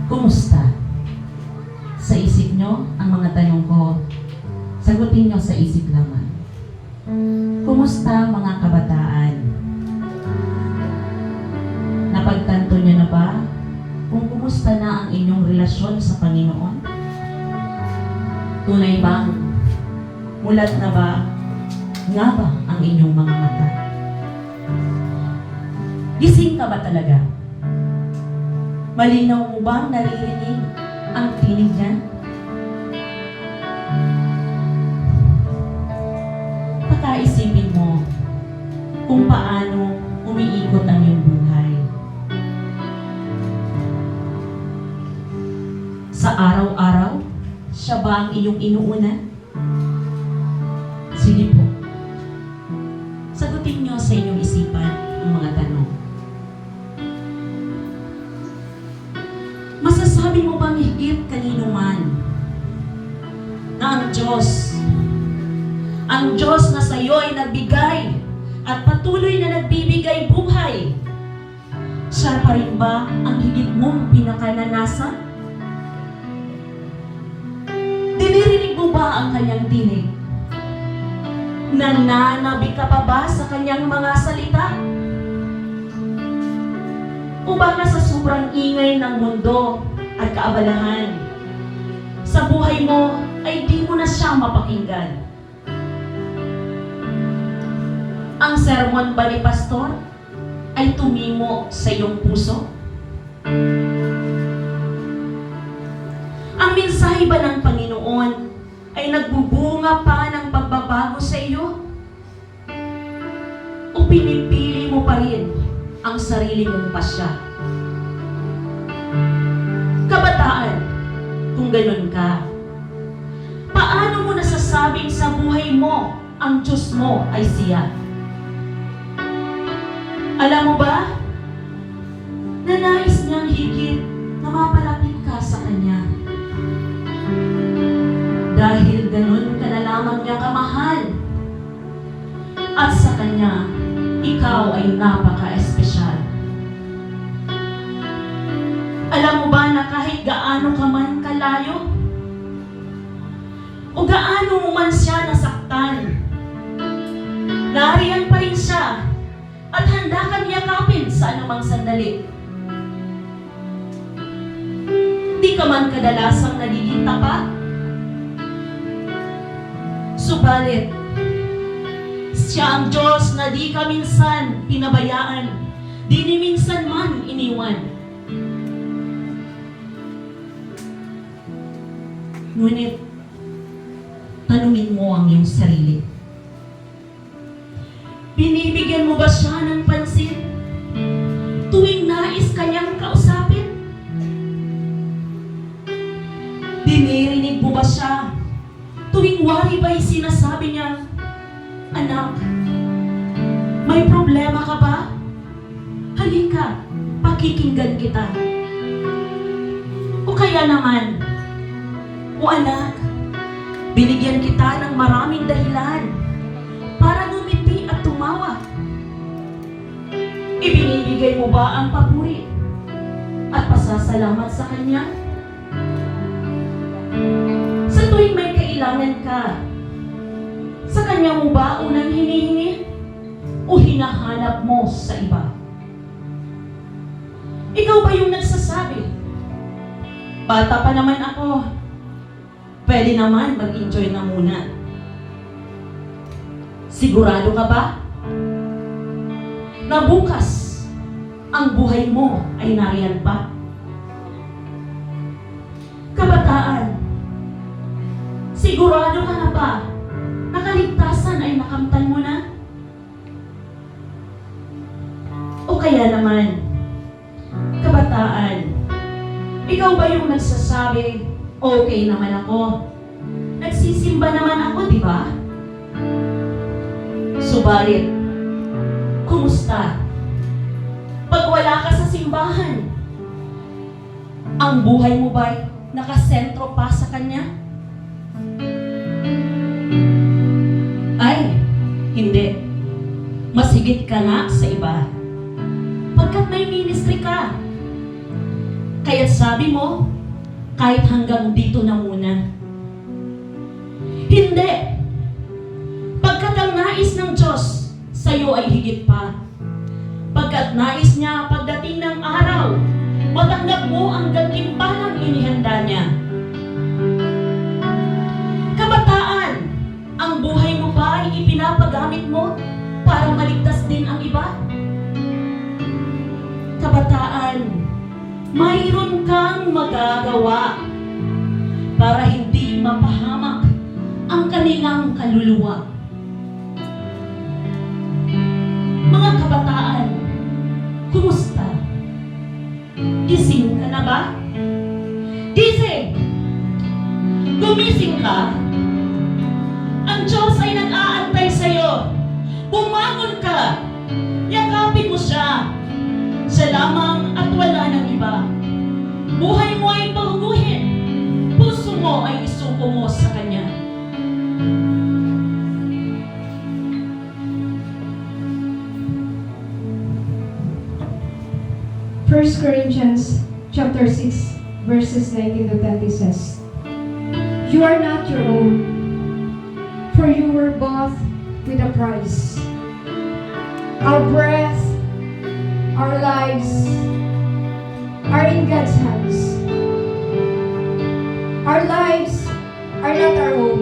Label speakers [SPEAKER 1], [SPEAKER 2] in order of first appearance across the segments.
[SPEAKER 1] Kumusta? Sa isip nyo, ang mga tanong ko, sagutin nyo sa isip lamang. Kumusta mga kabataan? Napagtanto nyo na ba kung kumusta na ang inyong relasyon sa Panginoon? Tunay bang mulat na ba nga ba ang inyong mga mata? Gising ka ba talaga? Malinaw mo bang naririnig ang tinig niya? Pakaisipin mo kung paano umiikot ang iyong buhay. Sa araw-araw, siya ba ang iyong inuuna? Sige po. Sagutin niyo sa inyong isipan ang mga tanong. Masasabi mo bang higit kanino man na ang Diyos na sa iyo ay nagbigay at patuloy na nagbibigay buhay, siya pa rin ba ang higit mong pinakananasan? Dinirinig mo ba ang kanyang tinig? Nananabi ka pa ba sa kanyang mga salita? O baka sa sobrang ingay ng mundo at kaabalahan, sa buhay mo ay di mo na siya mapakinggan? Ang sermon ba ni Pastor ay tumimo sa iyong puso? Ang mensahe ba ng Panginoon ay nagbubunga pa ng pagbabago sa iyo? O pinipili mo pa rin ang sarili mong pasya? Kabataan, kung ganun ka, paano mo nasasabing sa buhay mo ang Diyos mo ay siya? Alam mo ba, na nais niyang higit na mapalapit ka sa Kanya. Dahil ganun ka na lamang niya kamahal. At sa Kanya, ikaw ay napaka-espesyal. Alam mo ba na kahit gaano ka man kalayo, o gaano mo man siya nasaktan, nariyan pa rin siya at handa kang yakapin sa anumang sandali. Di ka man kadalasang nagiging tapat, subalit siya ang Diyos na di ka minsan pinabayaan, di ni minsan man iniwan. Ngunit, tanungin mo ang iyong sarili. Binibigyan mo ba siya ng pansin tuwing nais kanyang kausapin? Dinirinig mo ba siya tuwing wari ba'y sinasabi niya, "Anak, may problema ka ba? Halika, pakikinggan kita." O kaya naman, "O anak, binigyan kita ng maraming dahilan para ngumiti at tumawa." Ibinibigay mo ba ang papuri at pasasalamat sa Kanya? Sa tuwing may kailangan ka, sa Kanya mo ba unang hinihingi o hinahanap mo sa iba? Ikaw ba yung nagsasabi, "Bata pa naman ako, pwede naman mag-enjoy na muna"? Sigurado ka ba na bukas ang buhay mo ay nariyan pa? Kabataan, sigurado ka na ba na kaligtasan ay nakamtan mo na? O kaya naman, kabataan, ikaw ba yung nagsasabi, "Okay naman ako, nagsisimba naman ako, di ba?" Subalit, kumusta pag wala ka sa simbahan? Ang buhay mo ba'y nakasentro pa sa Kanya? Ay, hindi. Mas higit ka nga sa iba. Pagkat may ministry ka, Kaya't sabi mo, kahit hanggang dito na muna. Hindi. Pagkat ang nais ng Diyos sa iyo ay higit pa. Pagkat nais niya pagdating ng araw, matanggap mo ang gantimpalang inihanda niya. Kabataan, ang buhay mo ba ay ipinapagamit mo para maligtas din ang iba? Kabataan, mayroon kang magagawa para hindi mapahamak ang kanilang kaluluwa. Mga kabataan, kumusta? Gising ka na ba? Gising! Gumising ka? Ang Diyos ay nag-aantay sa'yo. Bumangon ka! Yakapin mo siya. Siya lamang at wala ng iba. Buhay mo ay pahuguhin. Puso mo ay isuko mo sa Kanya.
[SPEAKER 2] First Corinthians chapter 6 verses 19 to 20 says, "You are not your own, for you were bought with a price. Our breath, our lives are in God's hands. Our lives are not our own.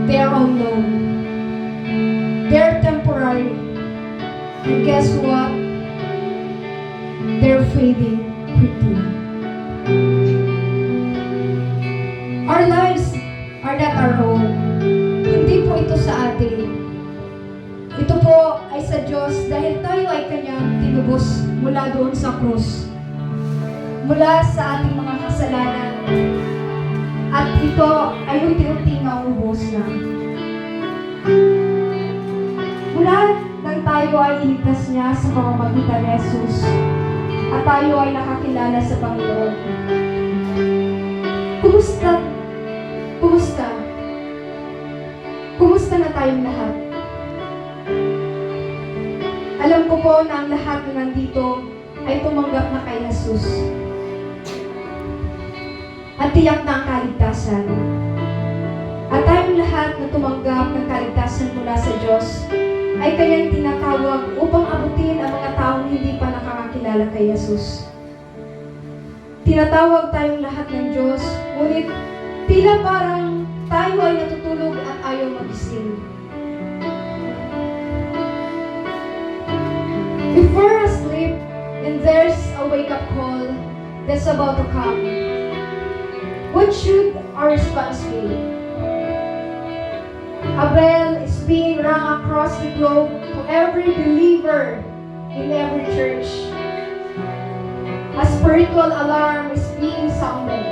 [SPEAKER 2] They are unknown. They are temporary. And guess what? They're fading quickly. Our lives are not our own. Hindi po ito sa atin. Ito po ay sa Diyos dahil tayo ay Kanyang tinubos mula doon sa krus. Mula sa ating mga kasalanan. At ito ay unti-unti maubos na. Mula nang tayo ay iligtas niya sa pamamagitan ni Jesus at tayo ay nakakilala sa Panginoon. Kumusta? Kumusta? Kumusta na tayong lahat? Alam ko po na ang lahat na nandito ay tumanggap na kay Jesus. At tiyak na ang kaligtasan. At tayong lahat na tumanggap ng kaligtasan mula sa Diyos ay Kanyang tinatawag upang abutin ang mga taong hindi pa nakakakilala kay Jesus. Tinatawag tayong lahat ng Diyos, ngunit tila parang tayo ay natutulog at ayaw magising. If we're asleep and there's a wake-up call that's about to come, what should our response be? A bell is being rung across the globe to every believer in every church. A spiritual alarm is being sounded.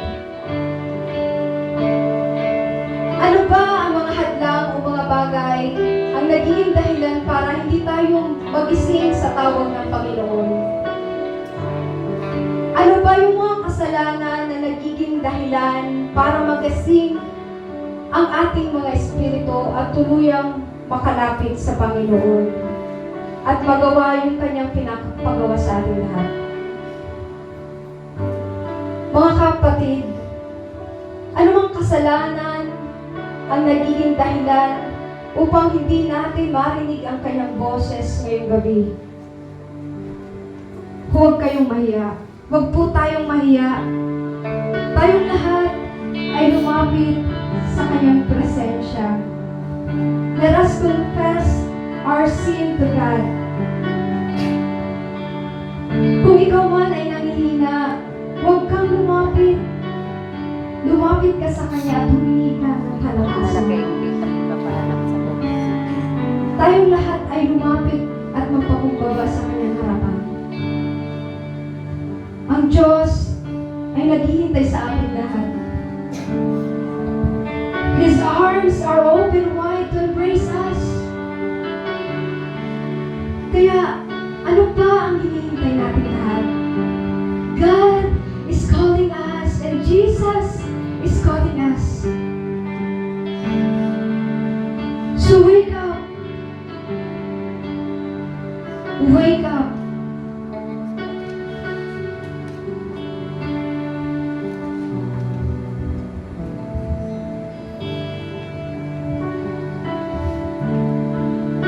[SPEAKER 2] Ano ba ang mga hadlang o mga bagay ang naging dahilan para hindi tayo magising sa tawag ng Panginoon? Ano ba yung mga kasalanan na nagiging dahilan para magising ang ating mga espiritu at tuluyang makalapit sa Panginoon at magawa yung Kanyang pinapagawa sa ating lahat? Mga kapatid, anumang kasalanan ang nagiging dahilan upang hindi natin marinig ang Kanyang boses ngayong gabi? Huwag kayong mahiya. Huwag po tayong mahiya. Tayong lahat ay lumapit sa Kanyang presensya. Let us confess our sin to God. Kung ikaw man ay nanghihina, huwag kang lumapit. Lumapit ka sa Kanya at humingi ka ng kalakasan. Tayong lahat ay lumapit at magpakumbaba sa Kanyang harapan. Ang Diyos ay naghihintay sa ating lahat. His arms are open wide to embrace us. Kaya, ano pa ang hinihintay natin lahat? God